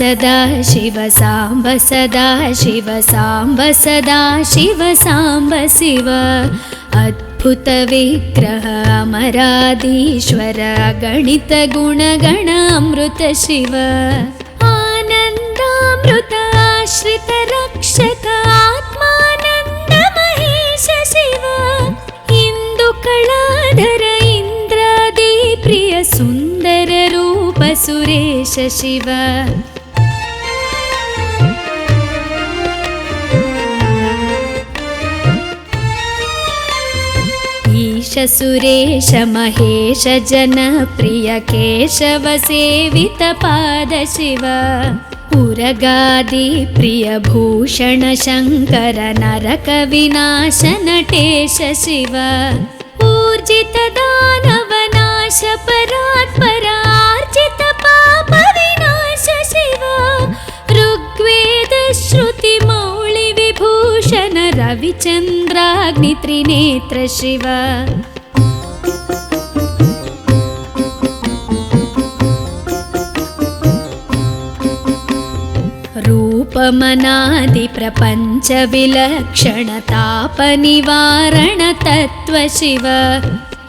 सदा शिव साम्ब सदा शिव साम्ब सदा शिव साम्ब शिव अद्भुत विग्रह अमराधीश्वर गणित गुणगण अमृत शिव आनन्दामृत आश्रित रक्षक आत्मानन्द महेश शिव इंदु कलाधर इंद्रादि प्रिय सुंदर रूप सुरेश शिव ईश सुरेश महेश जनप्रिय केशव सेवित पाद शिव उरगादि प्रिय भूषण शंकर नरक विनाश नटेश शिव ऊर्जित दानव नाश परात्परार्जित पाप विनाश शिव ऋग्वेद श्रुति मौळि विभूषण रविचंद्राग्नि त्रिनेत्र शिव रूपमनादि प्रपंच विलक्षण ताप निवारण तत्व शिव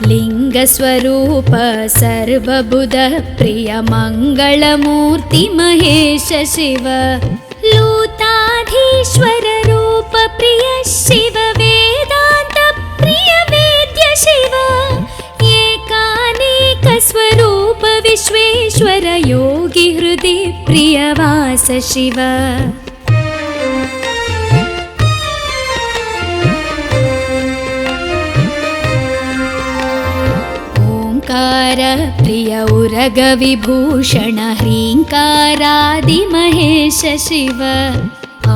लिंग स्वरूप सर्वबुध प्रिय मंगलमूर्ति महेश शिव लूताधीश्वर रूप प्रिय शिव वेदांत प्रिय वेद्य शिव एकानेक स्वरूप विश्वेश्वर योगी हृदि प्रियवास शिव ओंकार प्रिय उरग विभूषण ह्रींकारादि महेश शिव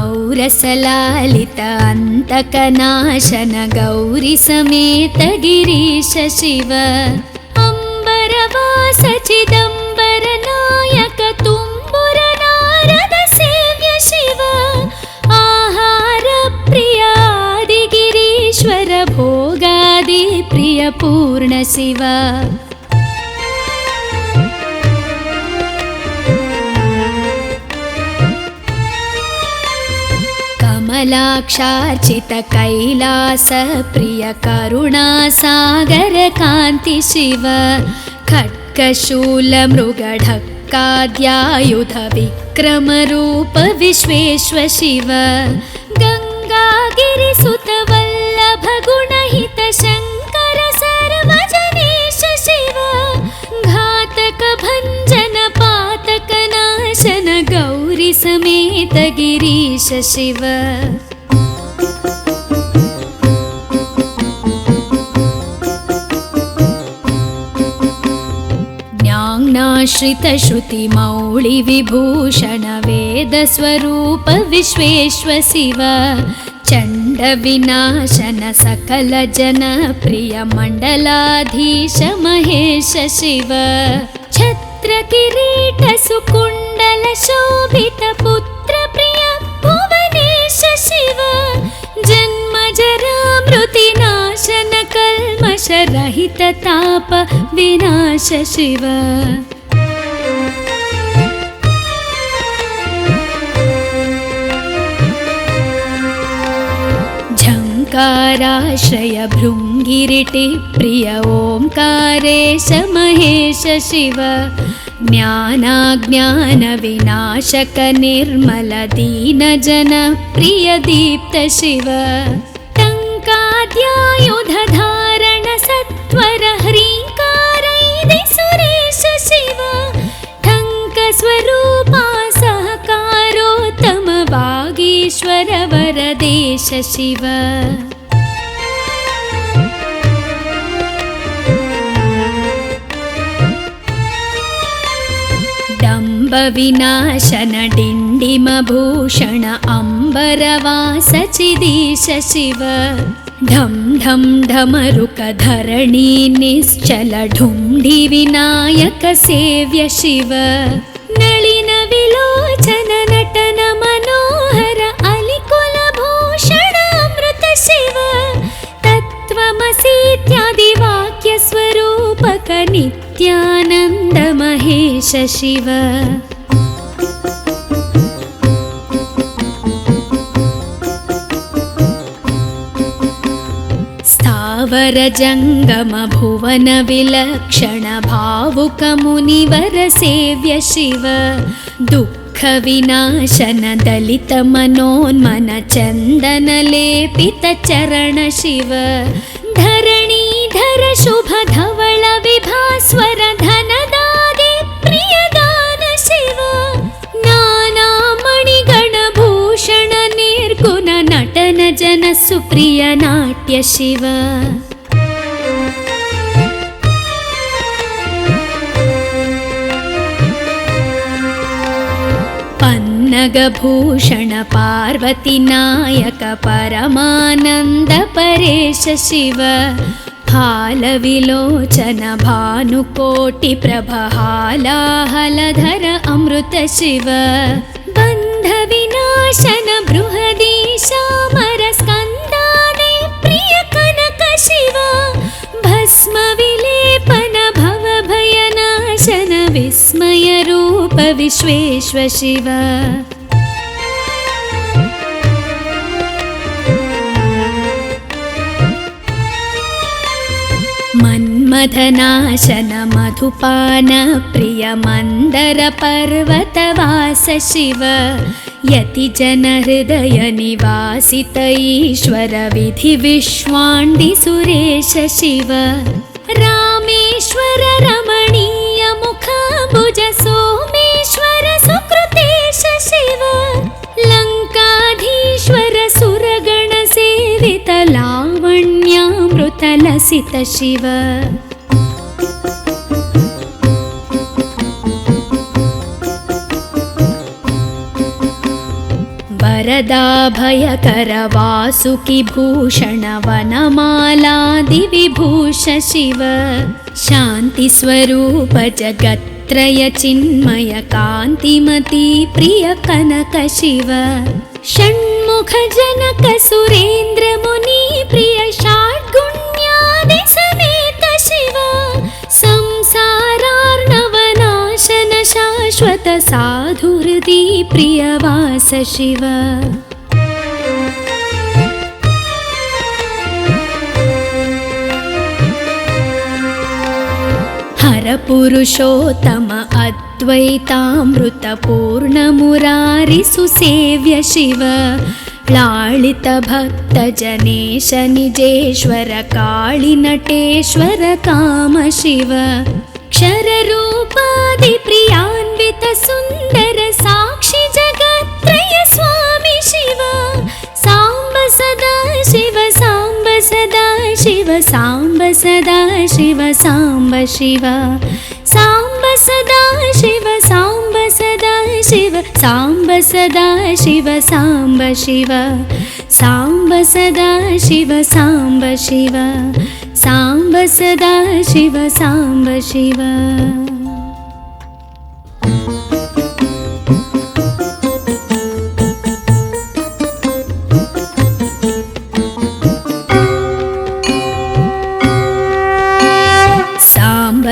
औरसलालित अंतकनाशन गौरी समेत गिरीश शिव अंबरवास चिदंबर नायक तुम्बुर नारद सेव्य शिव आहार प्रिय आदिगिरीश्वर भोगादि प्रिय पूर्ण शिव कमलाक्षार्चित कैलास प्रिय करुणा सागर कांति शिव खड्गशूल मृगढक्काद्यायुध विक्रम रूप विश्वेश्वर शिव गंगागिरिसुत वल्लभ गुणहित शंकर सर्वजनेश शिव घातक भंजन पातक नाशन गौरी समेत गिरीश शिव ज्ञानाश्रित श्रुति मौळि विभूषण वेद स्वरूप विश्वेश्वर शिव चंड विनाशन सकल जन प्रिय मंडलाधीश महेश शिव छत्र किरीट सुकुंडल शोभित पुत्र प्रिय भुवनेश शिव जन्म जरा मृति नाशन कल्मष रहित ताप विनाश शिव झंकाराश्रय भृंगिरिटि प्रिय ओंकारेश महेश शिव ज्ञानाज्ञान विनाशक निर्मल दीन जन प्रिय दीप्त शिव टंकाद्यायुध धारण सत्वर ह्रींकारैदि सुरेश शिव ठंक स्वरूपा सहकारोत्तम वागीश्वर वरदेश शिव डंब विनाशन डिंडिम भूषण अंबरवास चिदीश शिव ढम ढम ढमरुक धरणी निश्चल ढुंढि विनायक सेव्य शिव नलिन विलोचन नटन मनोहर अलिकुल भूषण अमृत शिव तत्त्वमसीत्यादि वाक्य स्वरूपक नित्यानंद महेश शिव ಸ್ಥಾವರ ಜಂಗಮ ಭುವನ ವಿಲಕ್ಷಣ ಭಾವುಕ ಮುನಿವರ ಸೇವ್ಯ ಶಿವ ದುಃಖ ವಿನಾಶನ ದಲಿತ ಮನೋನ್ಮನ ಚಂದನ ಲೇಪಿತ ಚರಣ ಶಿವ ಧರಣೀಧರ ಶುಭ ಧವಳ ವಿಭಾಸ್ವರ ಧನದಾಗೆ ಪ್ರಿಯದಾನ ಶಿವ ನಾನಾ ಮಣಿಗಣ ಭೂಷಣ ನಿರ್ಗುಣ ನಟನ ಜನ ಸುಪ್ರಿಯ ನಾಟ್ಯ ಶಿವ ಪನ್ನಗಭೂಷಣ ಪಾರ್ವತಿ ನಾಯಕ ಪರಮಾನಂದ ಪರೇಶ ಶಿವ ಹಾಲವಿಲೋಚನ ಭಾನುಕೋಟಿ ಪ್ರಭಹಾಲಾಹಲಧರ ಅಮೃತ ಶಿವ ಬಂಧ ವಿನಾಶನ ಬೃಹದೀಶಾಮರ ಸ್ಕಂದಾನೆ ಪ್ರಿಯ ಕನಕ ಶಿವ ಭಸ್ಮ ವಿಲೇಪನ ಭವ ಭಯನಾಶನ ವಿಸ್ಮಯ ರೂಪ ವಿಶ್ವೇಶ್ವ ಶಿವ ಮನ್ಮಥನಾಶನ ಮಧುಪಾನ ಪ್ರಿಯ ಮಂದರ ಪರ್ವತವಾಸ ಶಿವ ಯತಿ ಜನ ಹೃದಯ ನಿವಾಸಿತ ಈಶ್ವರ ವಿಧಿ ವಿಶ್ವಾಂಡಿ ಸುರೇಶ ಶಿವ ರಾಮೇಶ್ವರ ರಮಣೀಯ ಮುಖಾಂಬುಜ ಸೋಮೇಶ್ವರ ಸುಕೃತೇಶ ಶಿವ ಲಂಕಾಧೀಶ್ವರ ಸುರಗಣ ಸೇವಿತ ಲಾವಣ್ಯಾಮೃತ ಲಸಿತ ಶಿವ ವರದಾಭಯಕರ ವಾಸುಕಿ ಭೂಷಣ ವನಮಾಲಾದಿ ವಿಭೂಷ ಶಿವ ಶಾಂತಿ ಸ್ವರೂಪ ಜಗತ್ರಯ ಚಿನ್ಮಯ ಕಾಂತಿಮತಿ ಪ್ರಿಯ ಕನಕ ಶಿವ ಷಣ್ಮುಖ ಜನಕ ಸುರೇಂದ್ರ ಮುನಿ ಪ್ರಿಯ ಷಾಡ್ಗುಣ್ಯಾದಿ ಸಮೇತ ಶಿವ ಸಂಸಾರಾರ್ಣವನಾಶನ ಶಾಶ್ವತ ಸಾಧು ಹೃದಿ ಪ್ರಿಯವಾಸ ಶಿವ ಹರ ಪುರುಷೋತ್ತಮ ಅದ್ವೈತಾಮೃತ ಪೂರ್ಣ ಮುರಾರಿ ಸುಸೇವ್ಯ ಶಿವ ಲಾಳಿತ ಭಕ್ತ ಜನೇಶ ನಿಜೇಶ್ವರ ಕಾಳಿ ನಟೇಶ್ವರ ಕಾಮ ಶಿವ ಕ್ಷರ ರೂಪಾದಿ ಪ್ರಿಯಾನ್ವಿತ ಸುಂದರ ಸಾಕ್ಷಿ ಜಗತ್ರಯ ಸ್ವಾಮಿ ಶಿವ ಸಾಂಬ ಸದಾ ಶಿವ ಸಾಂಬ ಸದಾ ಶಿವ ಸಾಂಬ ಸದಾ ಶಿವ ಸಾಂಬ ಶಿವ ಸಾಂಬ ಸದಾ ಶಿವ ಸಾಂಬ ಸದಾ ಶಿವ ಸಾಂಬ ಸದಾ ಶಿವ ಸಾಂಬ ಶಿವ ಸಾಂಬ ಸದಾ ಶಿವ ಸಾಂಬ ಶಿವ ಸಾಂಬ ಸದಾ ಶಿವ ಸಾಂಬ ಶಿವ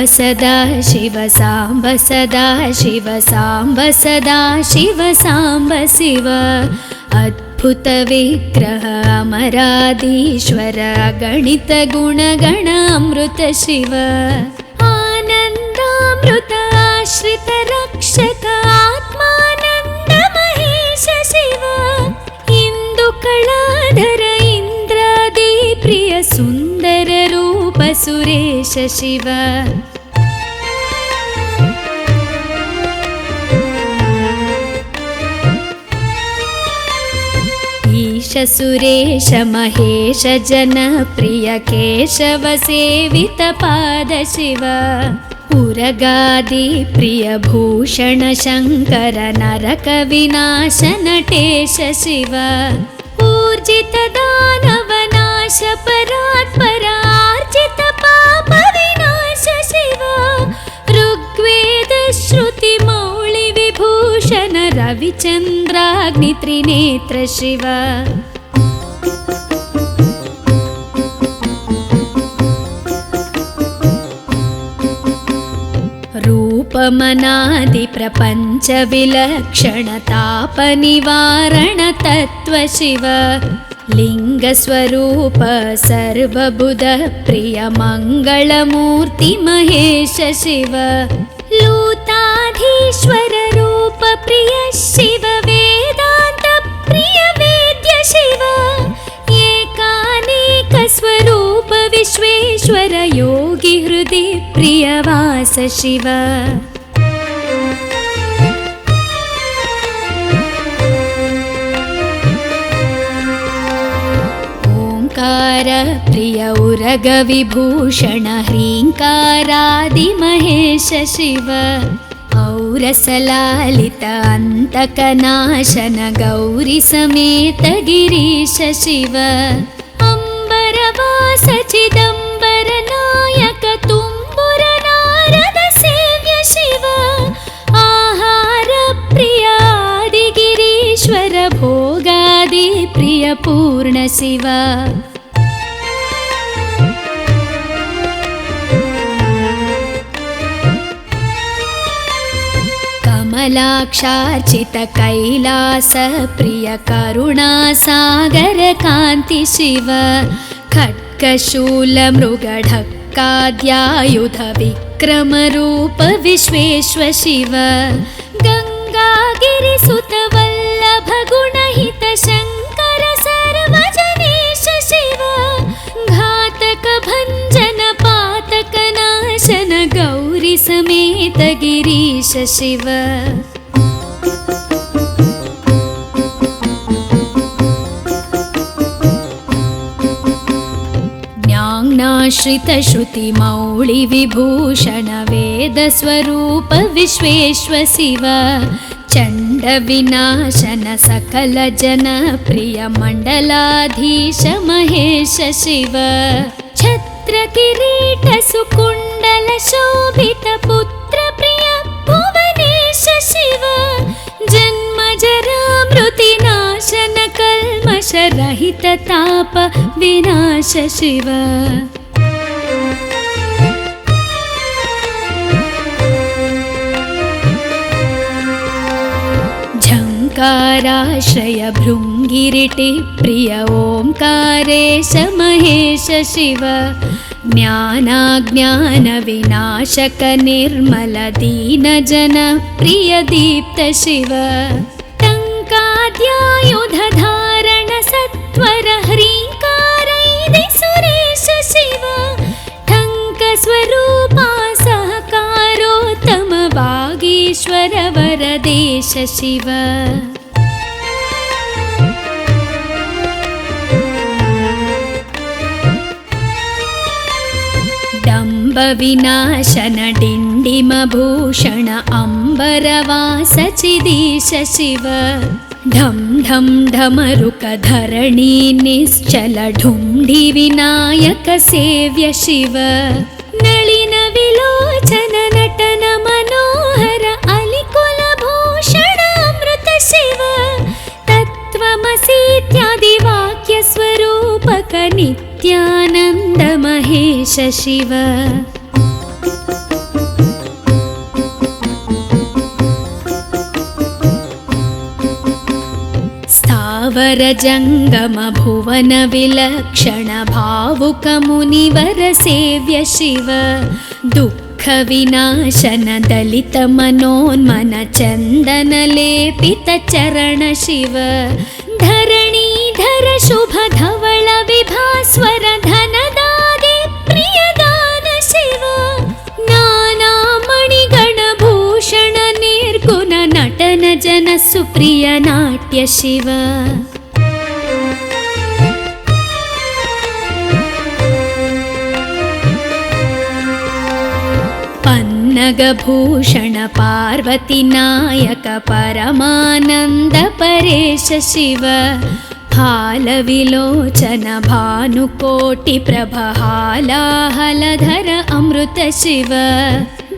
ಸದಾ ಶಿವ ಸಾಂಬ ಸದಾ ಶಿವ ಸಾಂಬ ಸದಾ ಶಿವ ಸಾಂಬ ಶಿವ ಅದ್ಭುತ ವಿಗ್ರಹ ಅಮರಾಧೀಶ್ವರ ಗಣಿತ ಗುಣಗಣ ಅಮೃತ ಶಿವ ಆನಂದಾಮೃತ ಆಶ್ರಿತ ರಕ್ಷಕ ಆತ್ಮಾನಂದ ಮಹೇಶ ಶಿವ ಇಂದು ಕಳಾಧರ ಇಂದ್ರಾದಿ ಪ್ರಿಯ ಸುಂದರ ರೂಪ ಸುರೇಶ ಶಿವ ಈಶ ಸುರೇಶ ಮಹೇಶ ಜನಪ್ರಿಯ ಕೇಶವ ಸೇವಿತ ಪಾದ ಶಿವ ಉರಗಾದಿ ಪ್ರಿಯ ಭೂಷಣ ಶಂಕರ ನರಕ ವಿನಾಶ ನಟೇಶ ಶಿವ ಊರ್ಜಿತ ದಾನವ ನಾಶ ಪರಾತ್ಪರ ಆರ್ಜಿತ ಪಾಪ ವಿನಾಶ ಶಿವ ಋಗ್ವೇದ ಶ್ರುತಿ ಮೌಳಿ ವಿಭೂಷಣ ರವಿಚಂದ್ರಾಗ್ನಿ ತ್ರಿನೇತ್ರ ಶಿವ ರೂಪಮನಾದಿ ಪ್ರಪಂಚ ವಿಲಕ್ಷಣ ತಾಪ ನಿವಾರಣ ತತ್ವ ಶಿವ लिङ्गस्वरूप सर्वबुधप्रिय मङ्गलमूर्ति महेश शिव लूताधीश्वर रूप प्रिय शिव वेदान्त प्रिय वेद्य शिव एकानेक स्वरूप विश्वेश्वर योगी हृदि प्रियवास शिव प्रिय उरग विभूषण ह्रीङ्कारादि महेश शिव औरसलालित अन्तकनाशन गौरी समेत गिरीश शिव अम्बरवास चिदम्बर नायक तुम्बुर नारद सेव्य शिव आहार प्रिय आदिगिरीश्वर भोगादि प्रिय पूर्ण शिव कमलाक्षार्चित कैलास प्रिय करुणासागर कान्ति शिव खड्गशूल मृगढक्काद्यायुध विक्रम रूप विश्वेश्वर शिव गङ्गागिरिसुत वल्लभ गुणहित शङ्कर सर्वजनेश शिव घातक भञ्जन पातक नाशन गौरी समेत गिरीश शिव ज्ञानाश्रित श्रुति मौळि विभूषण वेद स्वरूप विश्वेश्वर शिव चण्ड विनाशन सकल जन प्रिय मण्डलाधीश महेश शिव छत्र किरीट सुकुण्डल शोभित पुत्र प्रिय भुवनेश शिव जन्म जरा मृति नाशन कल्मष रहित ताप विनाश शिव झङ्काराश्रय भृङ्गिरिटि प्रिय ओङ्कारेश महेश शिव ज्ञानाज्ञान विनाशक निर्मल दीन जन प्रिय दीप्त शिव टङ्काद्यायुध धारण सत्वर ह्रीङ्कारैदि सुरेश शिव ठङ्क स्वरूपा सहकारोत्तम वागीश्वर वरदेश शिव विनाशन डिण्डिम भूषण अम्बरवास चिदीश शिव ढं ढं ढमरुक धरणी निश्चल ढुण्ढि विनायक सेव्य शिव नलिन विलोचन नटन मनोहर अलिकुल भूषण अमृत शिव तत्त्वमसीत्यादि वाक्य स्वरूपक नित्यानन्द महेश शिव स्थावर जङ्गम भुवन विलक्षण भावुक मुनिवर सेव्य शिव दुःख विनाशन दलित मनोन्मन चन्दन लेपित चरण शिव धरणीधर शुभ धवल विभास्वर धनदादि प्रियदान शिव नाना मणिगण भूषण निर्गुण नटन जन सुप्रिय नाट्य शिव पन्नगभूषण पार्वती नायक परमानन्द परेश शिव हालविलोचन भानुकोटि प्रभ हालाहलधर अमृत शिव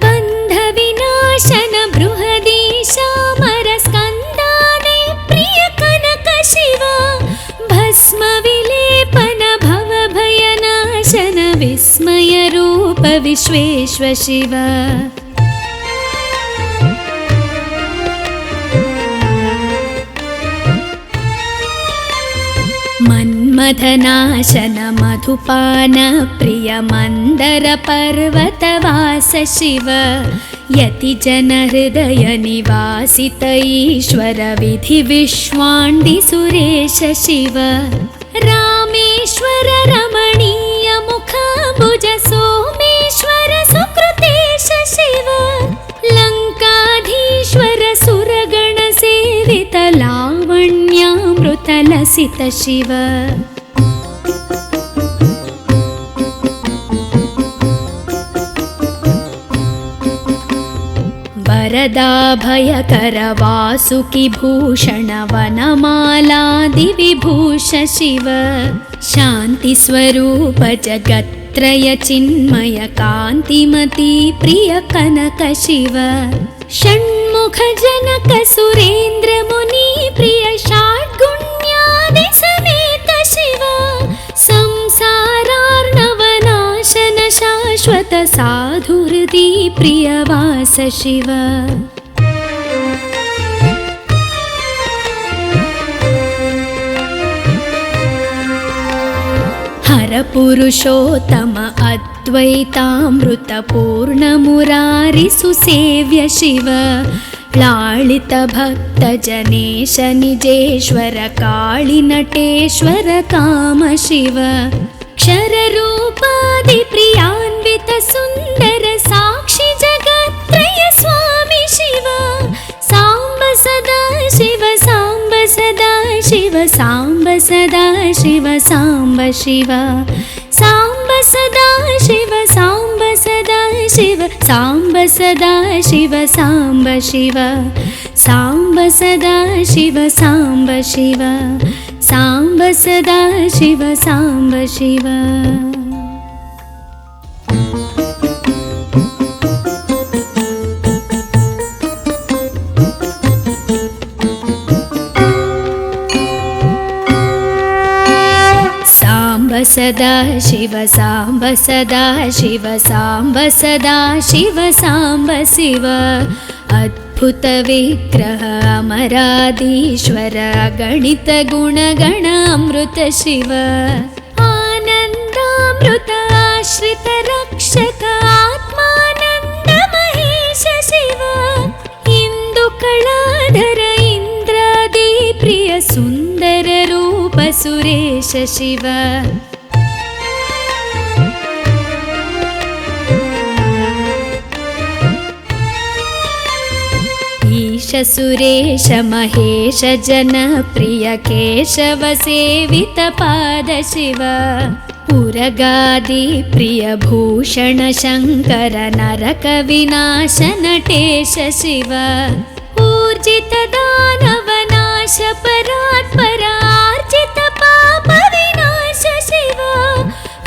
बन्ध विनाशन बृहदीशामर स्कन्दादि प्रिय कनक शिव भस्म विलेपन भव भयनाशन विस्मय रूप विश्वेश्वर शिव मन्मथनाशन मधुपान प्रिय मन्दर पर्वतवास शिव यतिजन हृदय निवासित ईश्वर विधि विश्वाण्डि सुरेश शिव रामेश्वर रमणीय मुखाम्बुज सोमेश्वर सुकृतेश शिव लङ्काधीश्वर सुरगण सेवित लावण्यामृत लसित शिव वरदाभयकर वासुकि भूषण वनमालादि विभूष शिव शान्तिस्वरूप जगत्त्रय चिन्मय कान्तिमती प्रिय कनक शिव षण्मुख जनक सुरेन्द्र मुनि प्रिय षड्गुण्यादि समेत शिव संसारार्णवनाशन शाश्वत साधुहृदि प्रियवास शिव हर पुरुषोत्तम अद्वैतामृत पूर्ण मुरारि सुसेव्य शिव लालित भक्त जनेश निजेश्वर काळि नटेश्वर काम शिव क्षर रूपादि प्रियान्वित सुन्दर साक्षि जगत्त्रय स्वामी शिव साम्ब सदा शिव साम्ब सदा शिव साम्ब सदा शिव साम्ब शिव साम्ब सदा शिव साम्ब सदा शिव साम्ब सदा शिव साम्ब शिव साम्ब सदा शिव साम्ब शिव साम्ब सदा शिव साम्ब शिव सदा शिव साम्ब सदा शिव साम्ब सदा शिव साम्ब शिव अद्भुत विग्रह अमराधीश्वर गणित गुणगण अमृत शिव आनन्दामृत आश्रित रक्षक आत्मानन्द महेश शिव इंदु कलाधर इंद्रादि प्रिय सुंदर रूप सुरेश शिव सुरेश महेश जन प्रिय केशव सेवित पाद शिव उरगादि प्रिय भूषण शंकर नरक विनाश नटेश शिव ऊर्जित दानव नाश परात्पर आर्जित पाप विनाश शिव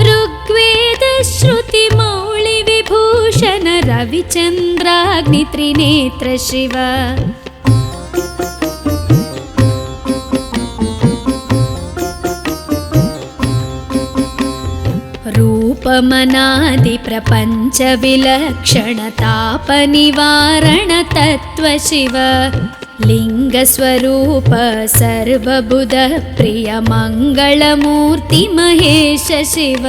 ऋग्वेद श्रुति मौळि विभूषण रविचन्द्राग्नि त्रिनेत्र शिव रूपमनादि प्रपंच विलक्षण ताप निवारण तत्व शिव लिंग स्वरूप सर्वबुध प्रिय मंगलमूर्ति महेश शिव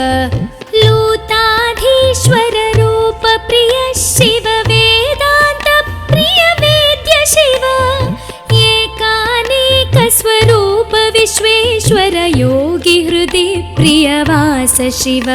लूताधीश्वर रूप प्रिय शिव वेदांत प्रिय वेद्य शिव एकानेक स्वरूप विश्वेश्वर योगी हृदि प्रियवास शिव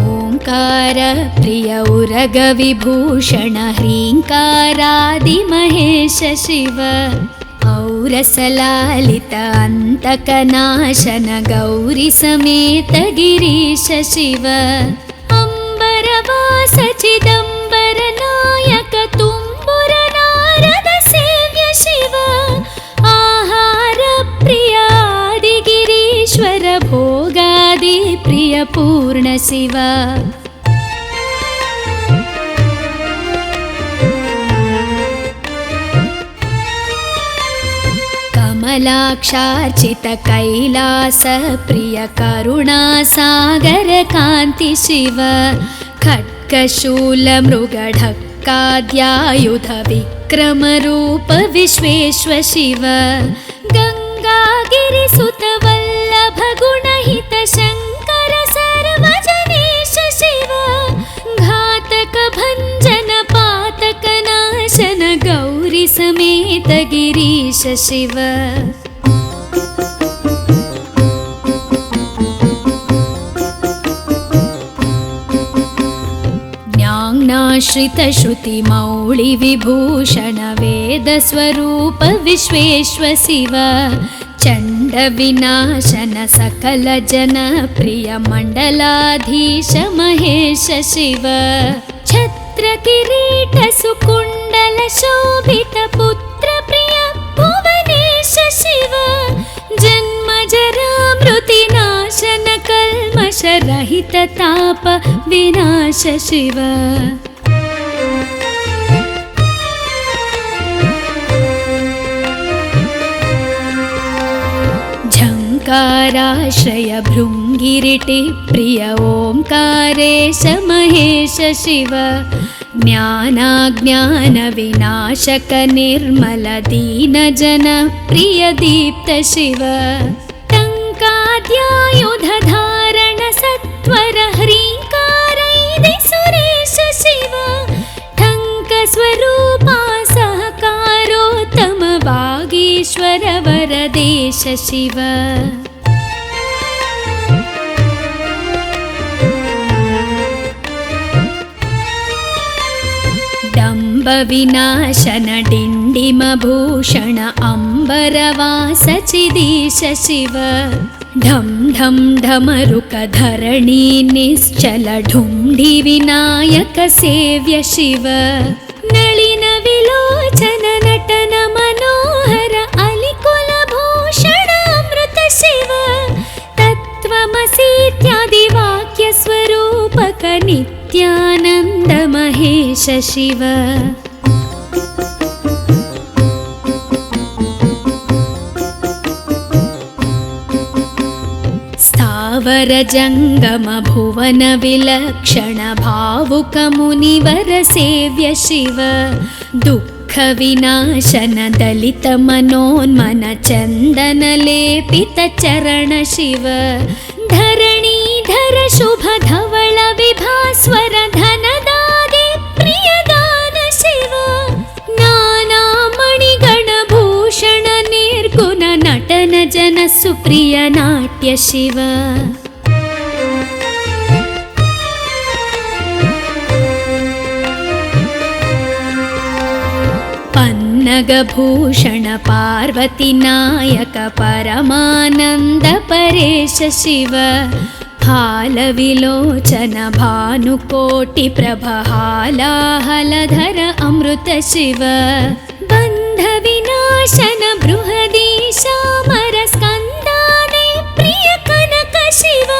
ओंकार प्रिय उरग विभूषण ह्रींकारादि महेश शिव औरसलालित अंतकनाशन गौरी समेत गिरीश शिव अंबरवास चिदंबर नायक तुम्बुर नारद सेव्य शिव आहार प्रिय आदि गिरीश्वर भोगादि प्रिय पूर्ण शिव कमलाक्षार्चित कैलास प्रिय करुणा सागर कांति शिव खड्गशूल मृगढक्क शङ्काद्यायुध विक्रमरूप विश्वेश्व शिव गङ्गागिरिसुत वल्लभ गुणहित शङ्कर सर्वजनेश शिव घातक भञ्जन पातक नाशन गौरी समेत गिरीश शिव ज्ञानाश्रित श्रुति मौळि विभूषण वेद स्वरूप विश्वेश्व शिव चण्ड विनाशन सकल जन प्रिय मण्डलाधीश महेश शिव छत्र किरीट सुकुण्डल शोभित पुत्र प्रिय भुवनेश शिव जन्म जरा मृति नाशन कल्मष रहित ताप विनाश शिव झङ्काराश्रय भृङ्गिरिटि प्रिय ओङ्कारेश महेश शिव ज्ञानाज्ञान विनाशक निर्मल दीन जन प्रिय दीप्त शिव टङ्काद्यायुध धारण सत्वर ह्रीङ्कारैदि सुरेश शिव ठङ्क स्वरूपा सहकारोत्तम वागीश्वर वरदेश शिव डम्ब विनाशन डिण्डिम भूषण अम्बरवास चिदीश शिव ढं ढं ढमरुक धरणी निश्चल ढुण्ढि विनायक सेव्य शिव नलिन विलोचन नटन मनोहर अलिकुल भूषण अमृत शिव तत्त्वमसीत्यादि वाक्य स्वरूपक नित्यानन्द महेश शिव स्थावर जङ्गम भुवन विलक्षण भावुक मुनिवर सेव्य शिव दुःख विनाशन दलित मनोन्मन चन्दन लेपित चरण शिव धरणीधर शुभ धवल विभास्वर धनदादि प्रियदान शिव नानामणिगण भूषण निर्गुण नटन जन सुप्रिय नाट्य शिव पन्नगभूषण पार्वती नायक परमानन्द परेश शिव फालविलोचन भानुकोटि प्रभहालाहलधर अमृत शिव बन्ध विनाशन बृहदीशामर स्कन्दादि प्रिय कनक शिव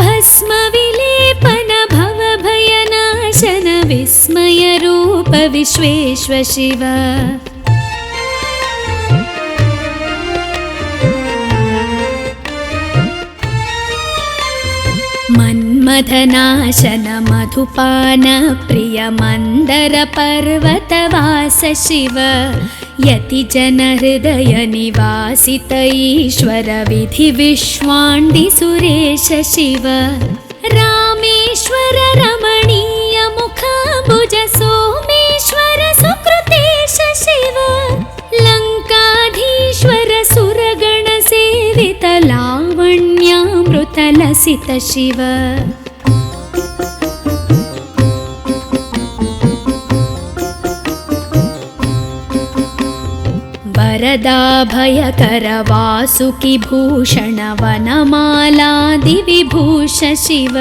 भस्म विलेपन भव भयनाशन विस्मय रूप विश्वेश्व शिव मन्मथनाशन मधुपान प्रिय मन्दर पर्वतवास शिव यति जन हृदय निवासित ईश्वर विधि विश्वाण्डि सुरेश शिव रामेश्वर रमणीय मुखाम्बुज सोमेश्वर सुकृतेश शिव लङ्काधीश्वर सुरगण सेवित लावण्यामृत लसित शिव वरदाभयकर वासुकि भूषण वनमालादि विभूष शिव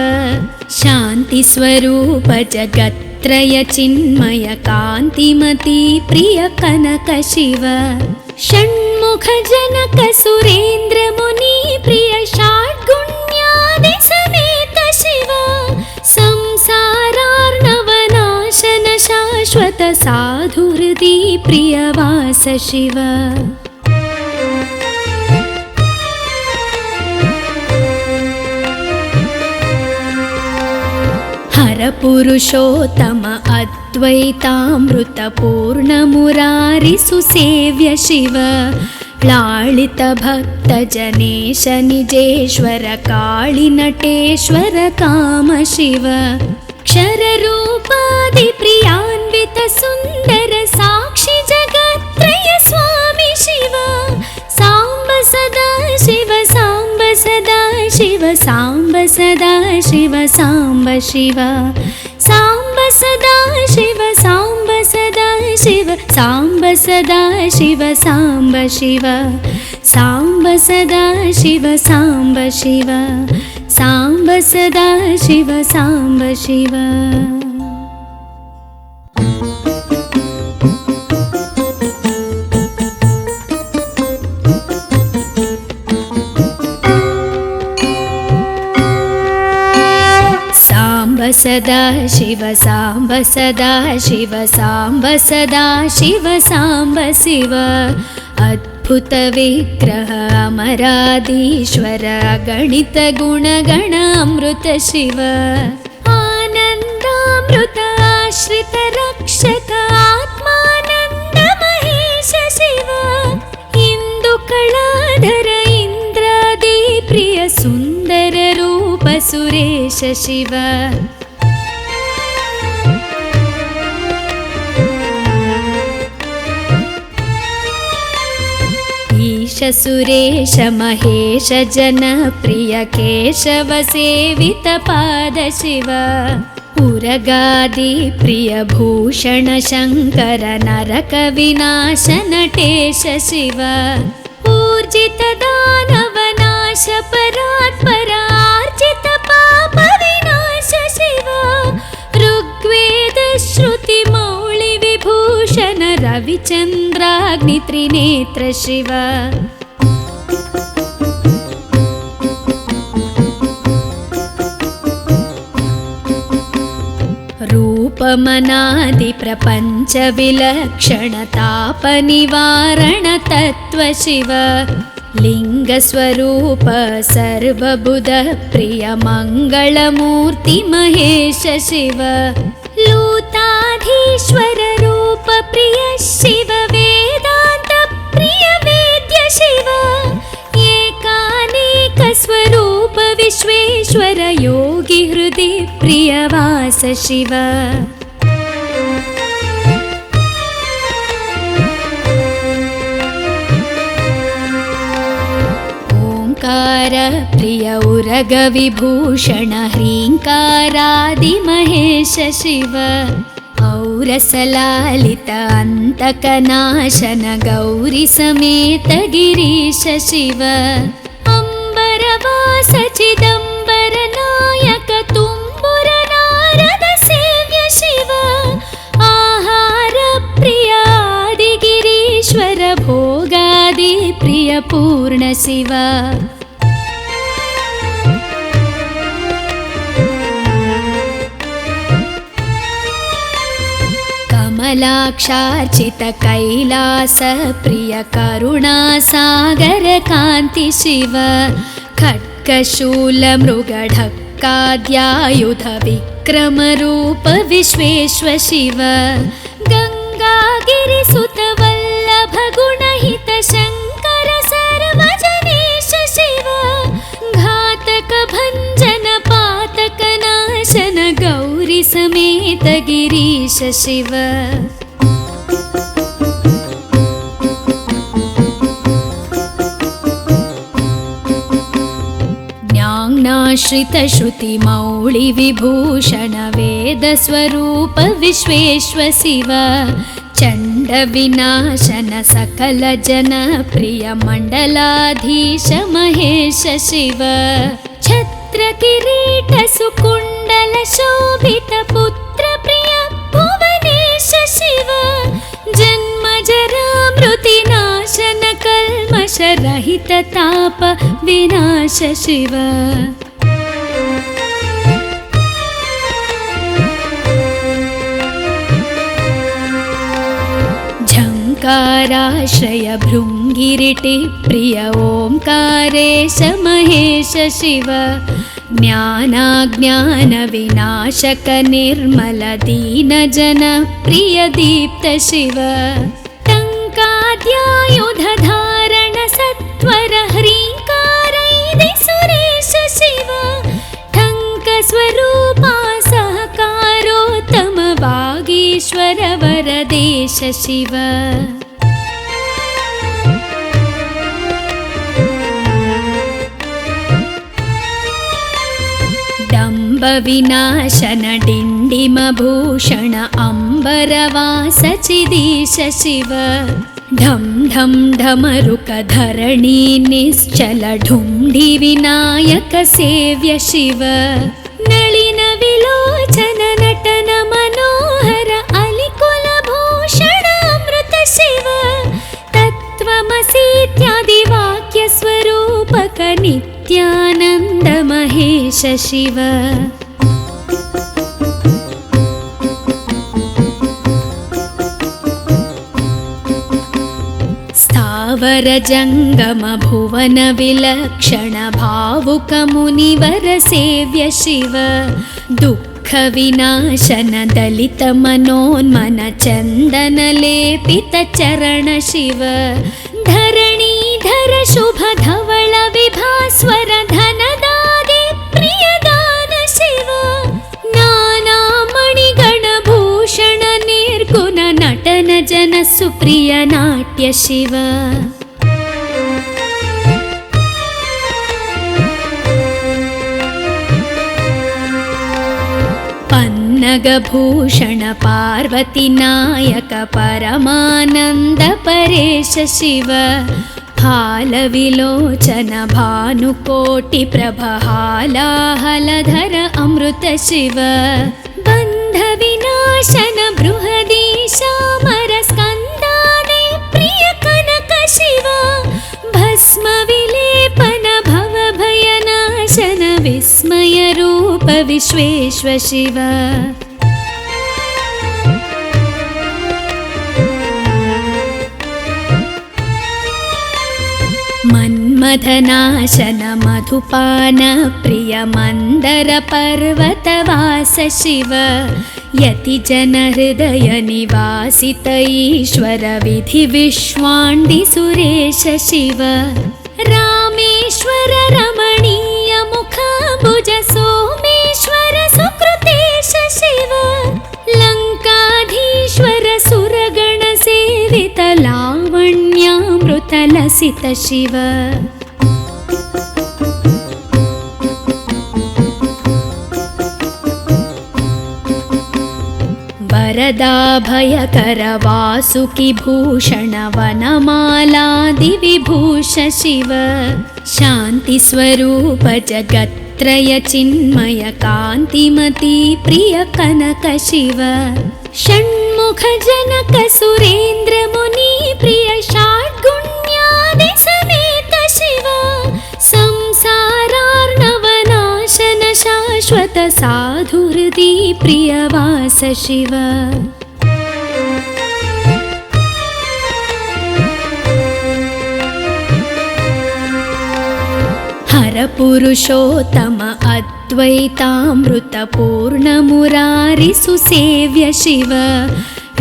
शान्ति स्वरूप जगत्त्रय चिन्मय कान्तिमती प्रिय कनक शिव षण्मुख जनक सुरेन्द्र मुनि प्रिय षाड्गुण्यादि समेत शिव संसारार्णवनाशन शाश्वत साधु हृदि प्रियवास शिव हर परपुरुषोत्तम अद्वैतामृतपूर्णमुरारिसुसेव्य शिव लालितभक्तजनेश निजेश्वर काळिनटेश्वर काम शिव क्षररूपादिप्रियान्वित सुन्दर साक्षि जगत्त्रय स्वामी शिव साम्ब सदा शिव साम्ब सदा शिव साम्ब सदा शिव साम्ब शिव साम्ब सदा शिव साम्ब सदा शिव साम्ब सदा शिव साम्ब शिव साम्ब सदा शिव साम्ब शिव साम्ब सदा शिव साम्ब शिव। सदा शिव साम्ब सदा शिव साम्ब सदा शिव साम्ब शिव अद्भुत विग्रह अमराधीश्वर गणित गुणगण अमृत शिव आनन्दामृत आश्रित रक्षक आत्मानन्द महेश शिव इंदु कलाधर इंद्रादि प्रिय सुंदर रूप सुरेश शिव ईश सुरेश महेश जनप्रिय केशव सेवित पाद शिव उरगादि प्रिय भूषण शंकर नरक विनाश नटेश शिव ऊर्जित दानव नाश परात्पर आर्जित पाप विनाश शिव ऋग्वेद श्रुति मौळि विभूषण रविचन्द्राग्नि त्रिनेत्र शिव रूपमनादि प्रपंच विलक्षण ताप निवारण तत्व शिव लिंग स्वरूप सर्वबुध प्रिय मंगलमूर्ति महेश शिव लूताधीश्वर रूप प्रिय शिव वेदांत प्रिय वेद्य शिव एकानेक स्वरूप विश्वेश्वर योगी हृदि प्रिय वास शिव ओंकार प्रिय उरग विभूषण ह्रींकारादि महेश शिव औरसलालित अंतकनाशन गौरी समेत गिरीश शिव अंबरवास चिदंबर नायक तुम्बुर नारद सेव्य शिव आहार प्रिय आदि गिरीश्वर भोगादि प्रिय पूर्ण शिव कमलाक्षार्चित कैलास प्रिय करुणा सागर कांति शिव खड्गशूल मृगढक्काद्यायुध विक्रम रूप विश्वेश्वर शिव गंगागिरिसुत वल्लभ गुणहित शंकर सर्वजनेश शिव घातक भंजन पातक नाशन गौरी समेत गिरीश शिव ज्ञानाश्रित श्रुति मौळि विभूषण वेद स्वरूप विश्वेश्वर शिव चंड विनाशन सकल जन प्रिय मंडलाधीश महेश शिव छत्र किरीट सुकुंडल शोभित पुत्र प्रिय भुवनेश शिव जन्म जरा मृति नाशन कल्मष रहित ताप विनाश शिव झंकाराश्रय भृंगिरिटि प्रिय ओंकारेश महेश शिव ज्ञानाज्ञानविनाशक निर्मल दीनजनप्रिय दीप्त शिव टङ्काद्यायुधधारण सत्वर ह्रीङ्कारैदि सुरेश शिव टङ्कस्वरूपा सहकारोत्तम वागीश्वर वरदेश शिव विनाशन डिण्डिमभूषण अम्बरवास चिदीश शिव ढं ढं ढमरुकधरणी निश्चल ढुण्ढि विनायक सेव्य शिव नलिन विलोचन नटन मनोहर अलिकुलभूषण अमृत शिव तत्त्वमसीत्यादि वाक्य स्वरूपक नित्यानन्द महेश शिव स्थावर जंगम भुवन विलक्षण भावुक मुनिवर सेव्य शिव दुःख विनाशन दलित मनोन्मन चंदन लेपित चरण शिव धरणीधर शुभ धवल विभास्वर धनदादि प्रियदान शिव नाना मणिगण भूषण निर्गुण नटन जन सुप्रिय नाट्य शिव पन्नगभूषण पार्वती नायक परमानंद परेश शिव हालविलोचन भानुकोटि प्रभहालाहलधर अमृत शिव बन्ध विनाशन बृहदीशामर स्कन्दादि प्रिय कनक शिव भस्म विलेपन भव भयनाशन विस्मय रूप विश्वेश्व शिव मन्मथनाशन मधुपान प्रिय मंदर पर्वतवास शिव यति जन हृदय निवासित ईश्वर विधि विश्वाण्डि सुरेश शिव रामेश्वर रमणीय मुखाम्बुज सोमेश्वर सुकृतेश शिव लंकाधीश्वर सुरगण सेवित लावण्यामृत लसित शिव वरदाभयकर वासुकि भूषण वनमालादि विभूष शिव शांति स्वरूप जगत्त्रय चिन्मय कांतिमती प्रिय कनक शिव षण्मुख जनक सुरेन्द्र मुनि प्रिय षाड्गुण्यादि समेत शिव संसारार्णवनाशन शाश्वत साधुहृदि प्रियवास शिव हर पुरुषोत्तम अद्वैतामृत पूर्ण मुरारि सुसेव्य शिव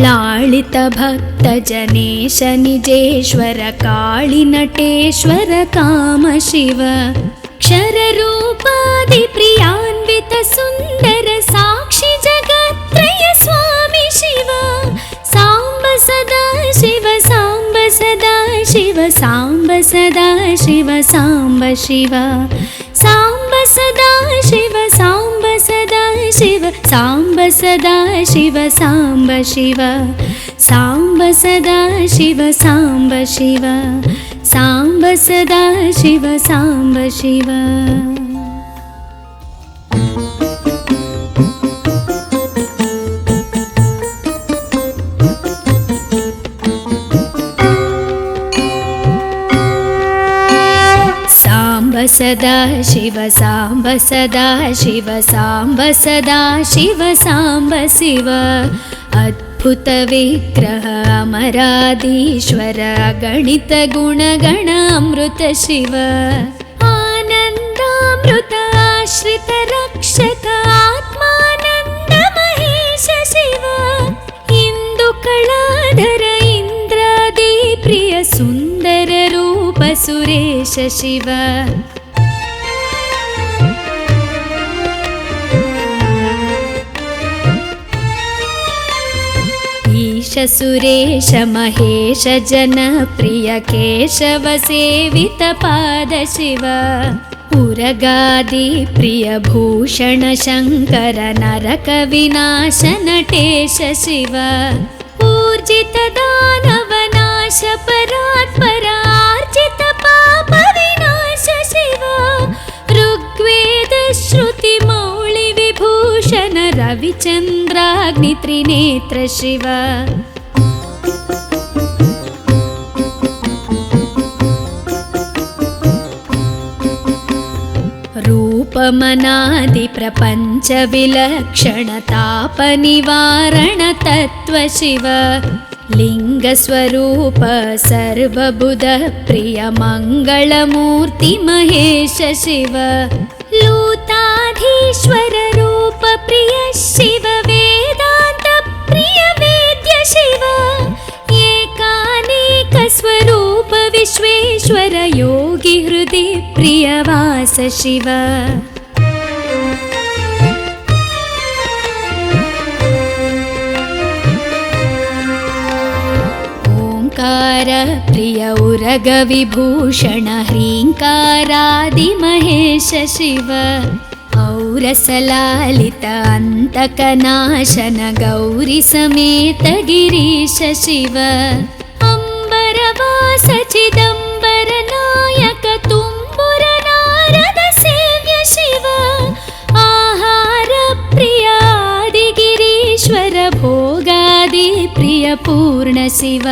लालित भक्त जनेश निजेश्वर काळि नटेश्वर काम शिव क्षर रूपादि प्रियान्वित सुंदर साक्षि जगत्त्रय स्वामी शिव सांब सदा शिव सांब सदा शिव सांब सदा शिव सांब शिव सांब सदा शिव सांब सदा शिव सांब सदा शिव सांब शिव सांब सदा शिव सांब शिव सांब सदा शिव सांब शिव सदा शिव सांब सदा शिव सांब सदा शिव सांब शिव अद्भुत विग्रह अमराधीश्वर गणित गुणगण अमृत शिव आनन्दामृत रक्षक आत्मानन्द महेश शिव इंदुकलाधर इंद्रादि प्रिय सुंदर रूप सुरेश शिव ईश सुरेश महेश जन प्रिय केशव सेवित पाद शिव उरगादि प्रिय भूषण शंकर नरक विनाश नटेश शिव ऊर्जित दानव नाश परात्पर आर्जित पाप विनाश शिव ऋग्वेद श्रुति मौळि विभूषण रविचंद्राग्नि त्रिनेत्र शिव रूपमनादि प्रपंच विलक्षण ताप निवारण तत्व शिव लिंग स्वरूप सर्वबुध प्रिय मंगलमूर्ति महेश शिव लूताधीश्वर रूप प्रिय शिव वेदांत प्रिय वेद्य शिव एकानेक स्वरूप विश्वेश्वर योगी हृदि प्रियवास शिव ओंकार प्रिय उरग विभूषण ह्रींकारादि महेश शिव औरसलालित अंतकनाशन गौरी समेत गिरीश शिव अंबरवास चिदंबर नायक तुम्बुर नारद सेव्य शिव आहार प्रिय आदि गिरीश्वर भोगादि प्रिय पूर्ण शिव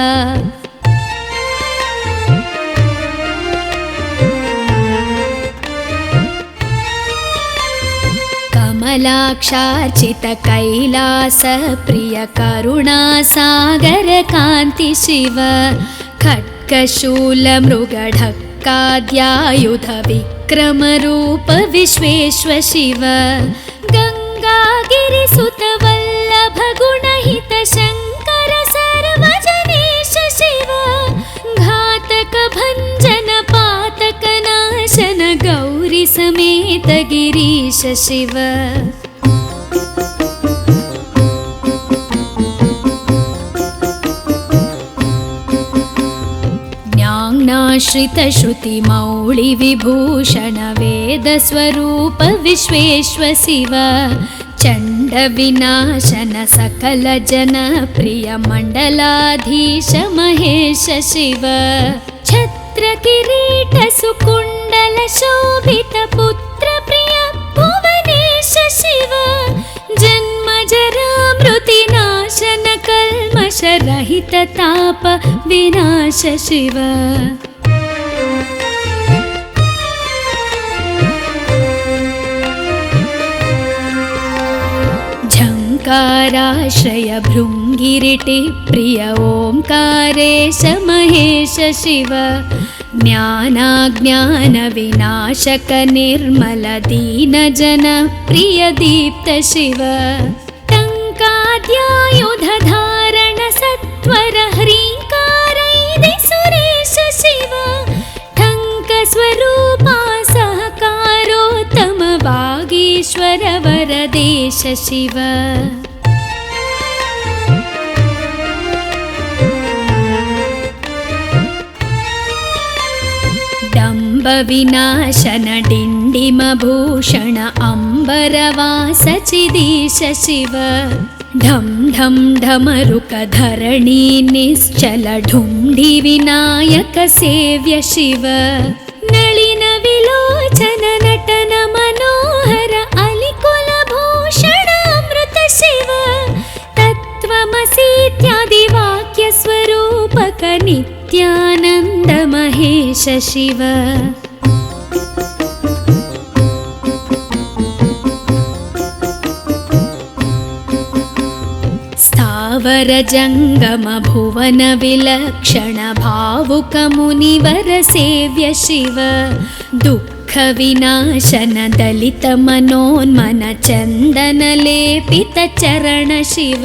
कमलाक्षार्चित कैलास प्रिय करुणा सागर कांति शिव खड्गशूल मृगढक्काद्यायुध विक्रम रूप विश्वेश्वर शिव गंगागिरिसुत वल्लभ गुणहित शंकर सर्वजनेश शिव घातक भंजन पातक नाशन गौरी समेत गिरीश शिव ज्ञानाश्रित श्रुति मौळि विभूषण वेद स्वरूप विश्वेश्वर शिव चंड विनाशन सकल जन प्रिय मंडलाधीश महेश शिव छत्र किरीट सुकुंडल शोभित पुत्र प्रिय भुवनेश शिव जन्म जरा मृति नाशन कल्मष रहित ताप विनाश शिव झंकाराश्रय भृंगिरिटि प्रिय ओंकारेश महेश शिव ज्ञानाज्ञान विनाशक निर्मल दीन जन प्रिय दीप्त शिव टंकाद्यायुध धारण सत्वर ह्रींकारैदि सुरेश शिव ठंक स्वरूपा सहकारोत्तम वागीश्वर वरदेश शिव डंब विनाशन डिंडिम भूषण अंबरवास चिदीश शिव ढम ढम ढमरुक धरणी निश्चल ढुंढि विनायक सेव्य शिव नलिन विलोचन नटन मनोहर अलिकुल भूषण अमृत शिव तत्त्वमसीत्यादि वाक्य स्वरूपक नित्यानंद महेश शिव स्थावर जंगम भुवन विलक्षण भावुक मुनिवर सेव्य शिव दुःख दुःखविनाशन दलितमनोन्मन चन्दनलेपितचरण शिव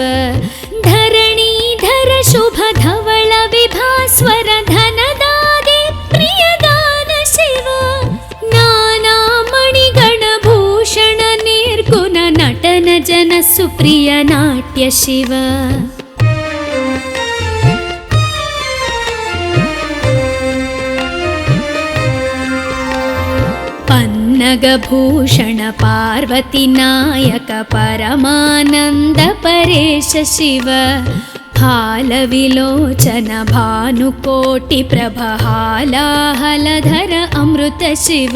धरणीधर शुभ धवल विभास्वर धनदादि प्रियदान शिव नानामणिगणभूषण निर्गुण नटन जन सुप्रिय नाट्य शिव पन्नगभूषण पार्वती नायक परमानन्द परेश शिव हालविलोचन भानुकोटि प्रभहालाहलधर अमृत शिव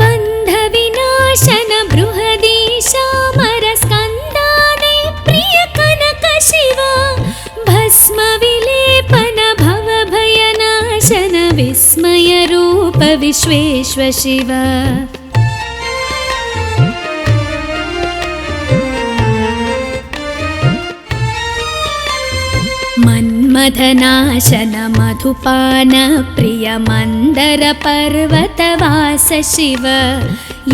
बन्धविनाशन बृहदीशामर स्कन्दाने प्रिय कनक शिव भस्म विलेपन भवभयनाशन विस्मय रूप विश्वेश्व शिव मन्मथनाशन मधुपान प्रिय मन्दर पर्वतवास शिव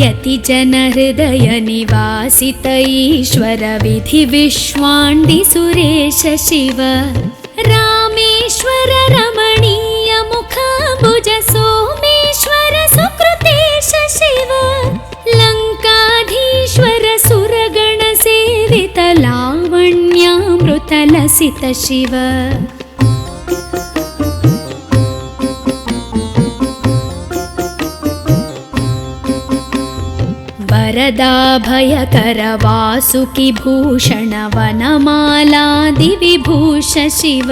यतिजन हृदय निवासित ईश्वर विधि विश्वाण्डि सुरेश शिव रामेश्वर रमणीय मुखाम्बुज सोमेश्वर सुकृतेश शिव लङ्काधीश्वर सुरगण सेवित लावण्यामृत लसित शिव वरदाभयकर वासुकि भूषण वनमालादि विभूष शिव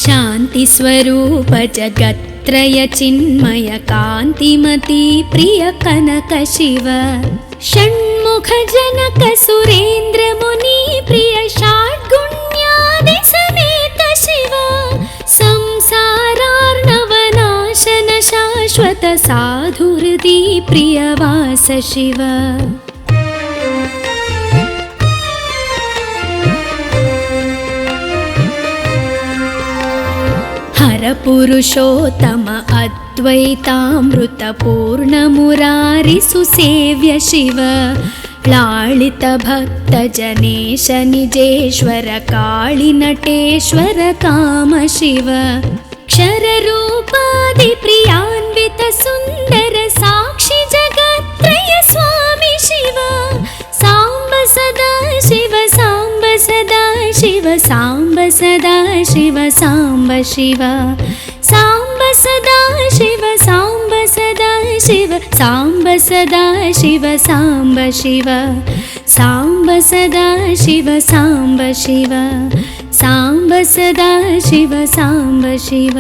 शान्ति स्वरूप जगत्त्रय चिन्मय कान्तिमती प्रिय कनक शिव षण्मुख जनक सुरेन्द्र मुनि प्रिय षड्गुण्यादि समेत शिव संसारार्णवनाशन शाश्वत साधुहृदि प्रियवास शिव हर पुरुषोत्तम अद्वैतामृत पूर्ण मुरारि सुसेव्य शिव लालित भक्त जनेश निजेश्वर काळि नटेश्वर काम शिव क्षर रूपादि प्रियान्वित सुन्दर साक्षि जगत्त्रय स्वामी शिव सांब सदा शिव सांब सदा शिव सांब सदा शिव सांब शिव सांब सदा शिव सांब सदा शिव सांब सदा शिव सांब शिव सांब सदा शिव सांब शिव सांब सदा शिव सांब शिव